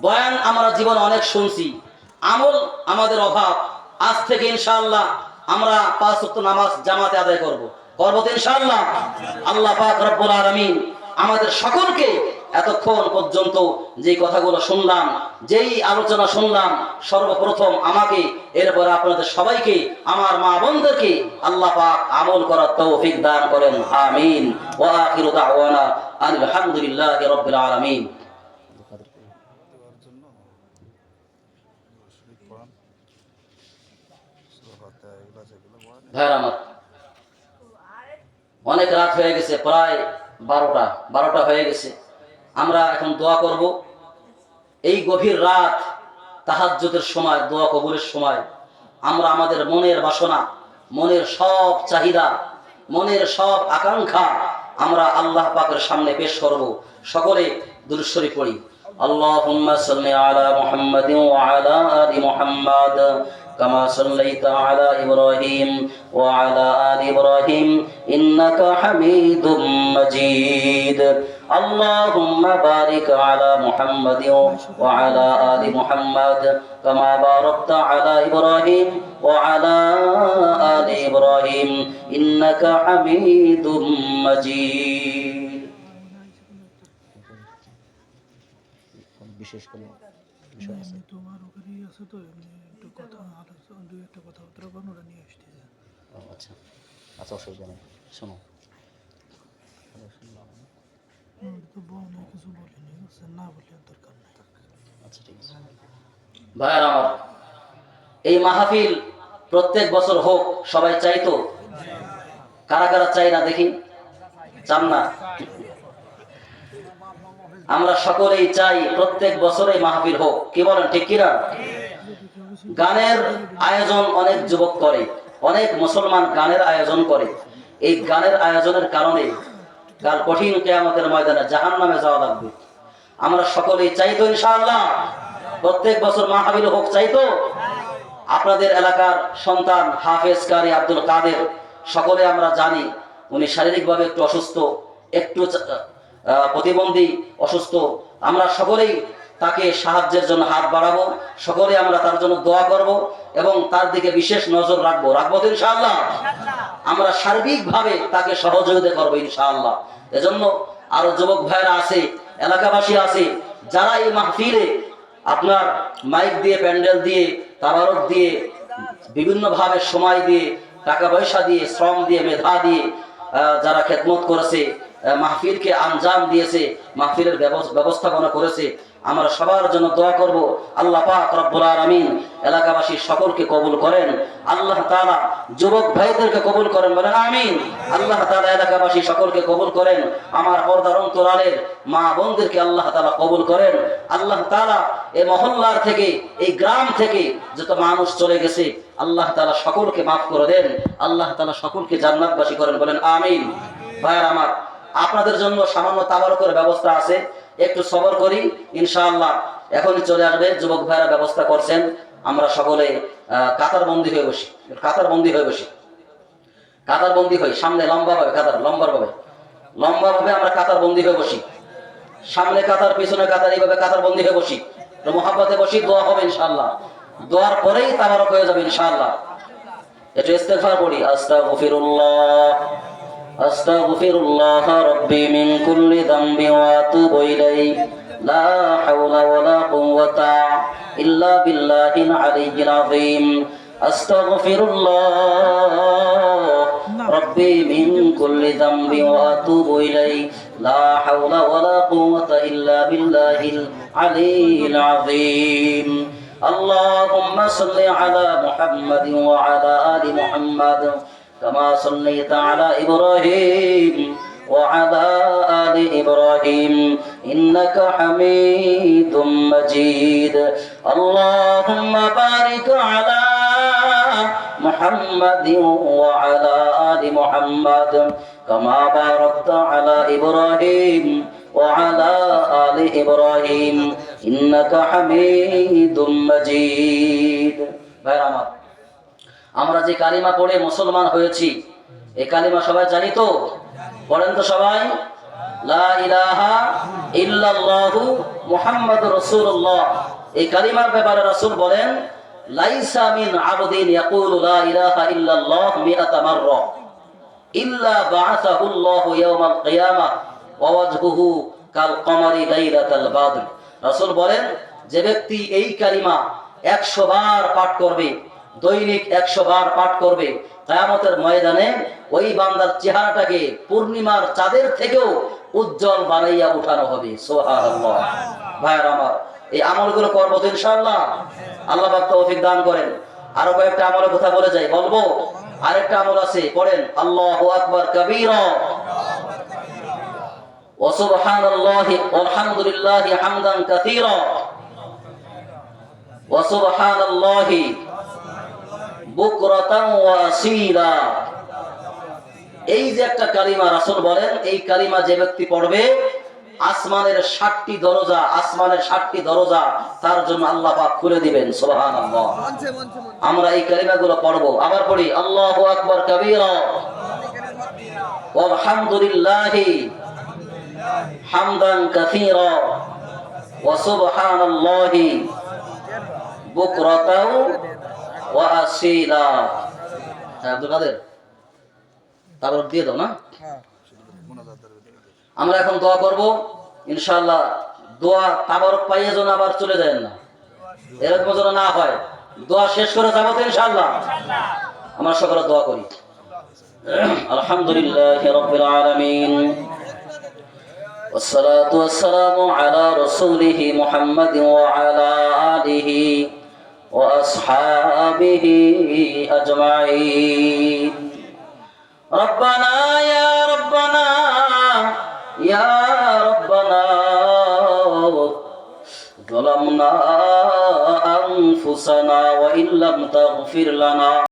বয়ান আমরা জীবনে অনেক শুনছি, আমল আমাদের অভাব। আজ থেকে ইনশাআল্লাহ আমরা 5 ওয়াক্ত নামাজ জামাতে আদায় করব তো ইনশাআল্লাহ। আল্লাহ পাক রব্বুল আলামিন আমাদের সকলকে এতক্ষণ পর্যন্ত যে কথাগুলো শুনলাম, যেই আলোচনা শুনলাম, সর্বপ্রথম আমাকে, এরপর আপনাদের সবাইকে, আমার মা বোনদেরকে আল্লাহ পাক আমল করার তৌফিক দান করেন, আমিন। ওয়া আখিরু দাওয়ানা আলহামদুলিল্লাহি রাব্বিল আলামিন। ভাইরা আমার, অনেক রাত হয়ে গেছে, প্রায় 12টা হয়ে গেছে। আমরা এখন দোয়া করব। এই গভীর রাত, তাহাজ্জুদের সময়, দোয়া কবুলের সময় আমরা আমাদের মনের বাসনা, মনের সব চাহিদা, মনের সব আকাঙ্ক্ষা আমরা আল্লাহ পাকের সামনে পেশ করব। সকলে দুরূদ শরীফ পড়ি। আল্লাহুম্মা সাল্লি আলা মুহাম্মাদিন ওয়া আলা আলি মুহাম্মাদ كما صليت على إبراهيم وعلى آل إبراهيم إنك حميد مجيد اللهم بارك على محمد وعلى آل محمد كما باركت على إبراهيم وعلى آل إبراهيم إنك حميد مجيد বিশেষ করে বিষয় আছে তোমার ওখানে আছে তো একটু কথা আলোচনা, দুই একটা কথাবার্তা বানানো নিয়ে আসতে। আচ্ছা আচ্ছা, অসুবিধা নেই, শোনো। তো বলে কিছু বলিনি, না বলে দরকার নেই। আচ্ছা ঠিক আছে। ভাইরা আমার, এই মাহফিল প্রত্যেক বছর হোক, সবাই চাই তো? কারা কারা চাই না দেখি? চান না? আমরা সকলেই চাই প্রত্যেক বছরে মাহফিল হোক, কি বলেন, ঠিক কিনা? গানের আয়োজন অনেক যুবক করে, অনেক মুসলমান গানের আয়োজন করে। এই গানের আয়োজনের কারণে কাল কঠিন কিয়ামতের ময়দানে জাহান্নামে যাওয়া লাগবে। আমরা সকলেই চাই তো ইনশাআল্লাহ প্রত্যেক বছর মাহফিল হোক, চাই তো? আপনাদের এলাকার সন্তান হাফেজ কারি আব্দুল কাদের, সকলে আমরা জানি উনি শারীরিকভাবে একটু অসুস্থ, একটু প্রতিবন্ধী, অসুস্থ। আমরা সকলেই তাকে সাহায্যের জন্য হাত বাড়াবো, সকলে আমরা তার জন্য দোয়া করব এবং তার দিকে বিশেষ নজর রাখবো তো ইনশাআল্লাহ। আমরা সার্বিকভাবে তাকে সহযোগিতা করবো ইনশাআল্লাহ। এজন্য আরো যুবক ভাইরা আছে, এলাকাবাসী আছে, যারা এই মাহফিলে আপনার মাইক দিয়ে, প্যান্ডেল দিয়ে, তাবারক দিয়ে, বিভিন্ন ভাবে সময় দিয়ে, টাকা পয়সা দিয়ে, শ্রম দিয়ে, মেধা দিয়ে যারা খেদমত করেছে, মাহফিলকে আঞ্জাম দিয়েছে, মাহফিলের ব্যবস্থাপনা করেছে, আমরা সবার জন্য দোয়া করব। আল্লাহ পাক রব্বুল আলামিন এলাকাবাসী সকলকে কবুল করেন। আল্লাহ তাআলা যুবক ভাইদেরকে কবুল করেন, বলেন আমিন। আল্লাহ তাআলা এলাকাবাসী সকলকে কবুল করেন। আমার পর্দার অন্তরালের মা বোনদেরকে আল্লাহ তাআলা কবুল করেন। আল্লাহ তাআলা এই মহল্লার থেকে, এই গ্রাম থেকে যত মানুষ চলে গেছে, আল্লাহ তাআলা সকলকে মাফ করে দেন। আল্লাহ তাআলা সকলকে জান্নাতবাসী করেন, বলেন আমিন। ভাইয়ার আমার, আপনাদের জন্য সামান্য তাবারকের ব্যবস্থা আছে, একটু সবর করি ইনশাআল্লাহ। এখনই চলে আসবে, যুবক ভাইরা ব্যবস্থা করছেন। আমরা সকলে কাতার বন্দী হয়ে বসি, সামনে লম্বাভাবে কাতার, লম্বাভাবে আমরা কাতার বন্দী হয়ে বসি। সামনে কাতার, পিছনে কাতার, এইভাবে কাতার বন্দী হয়ে বসি, মুহাব্বতে বসি। দোয়া হবে ইনশাআল্লাহ, দোয়ার পরেই তাবারক হয়ে যাবে ইনশাআল্লাহ। একটু ইস্তেগফার পড়ি। আস্তাগফিরুল্লাহ আস্তাগফিরুল্লাহ রাব্বি মিন কুল্লি যামবি ওয়া আতুবু ইলাইহি লা হাওলা ওয়ালা কুওয়াতা ইল্লা বিল্লাহিল আলিয়্যিল আযীম। আস্তাগফিরুল্লাহ রাব্বি মিন কুল্লি যামবি ওয়া আতুবু ইলাইহি লা হাওলা ওয়ালা কুওয়াতা ইল্লা বিল্লাহিল আলিয়্যিল আযীম। আল্লাহুম্মা সাল্লি আলা মুহাম্মাদিন ওয়া আলা আলি মুহাম্মাদ كما صليت على إبراهيم وعلى آل إبراهيم إنك حميد مجيد اللهم بارك على محمد وعلى آل محمد كما باركت على إبراهيم وعلى آل إبراهيم إنك حميد مجيد. আমরা যে কালিমা পড়ে মুসলমান হয়েছি, এই কালিমা সবাই জানি তো? পড়েন তো সবাই? লা ইলাহা ইল্লাল্লাহু মুহাম্মাদুর রাসূলুল্লাহ। এই কালিমার ব্যাপারে রাসূল বলেন, লাইসা মিন আবদিন ইয়াকুলু লা ইলাহা ইল্লাল্লাহ মিআতা মাররা ইল্লা বাআসাহুল্লাহু ইয়াওমাল কিয়ামাহ ওয়া ওয়াজহুহু কাল কমারি লাইলাতাল বাদর। রাসূল বলেন, যে ব্যক্তি এই কালিমা 100 বার পাঠ করবে, দৈনিক 100 বার পাঠ করবে, কিয়ামতের ময়দানে ওই বান্দার চেহারাটাকে পূর্ণিমার চাঁদের থেকেও উজ্জ্বল বানাইয়া উঠানো হবে। সুবহানাল্লাহ। ভাইরা আমার, এই আমলগুলো করব তো ইনশাআল্লাহ। আল্লাহ পাক তৌফিক দান করেন। আরো কয়েকটা আমলের কথা বলে যাই, বলবো। আরেকটা আমল আছে, পড়েন আল্লাহু আকবার কাবীরা ওয়া সুবহানাল্লাহি ওয়ালহামদুলিল্লাহি হামদান কাসীরা ওয়া সুবহানাল্লাহি বুকরাতান ওয়া আসীলা। এই যে একটা কালিমা, রাসূল বলেন এই কালিমা যে ব্যক্তি পড়বে, আসমানের 60টি দরজা, আসমানের 60টি দরজা তার জন্য আল্লাহ পাক খুলে দিবেন। সুবহানাল্লাহ। আমরা এই কালিমাগুলো পড়ব। আবার পড়ি আল্লাহু আকবার কাবীরা ওয়ালহামদুলিল্লাহি হামদান কাসীরা ওয়া সুবহানাল্লাহি বুকরাতাও ওয়া আসীলা। হ্যাঁ আব্দুল কাদের, তারপর দিয়ে দাও না। আমরা এখন দোয়া করব ইনশাআল্লাহ। দোয়া তাবারক পাইয়ে যেন আবার চলে যায় না, এরকম যেন না হয়। দোয়া শেষ করে যাবো তো ইনশাআল্লাহ। আমরা সকলে দোয়া করি। আলহামদুলিল্লাহি রাব্বিল আলামিন والصلاة والسلام على رسوله محمد وعلى آله وأصحابه أجمعين. ربنا يا ربنا يا ربنا ظلمنا أنفسنا وإن لم تغفر لنا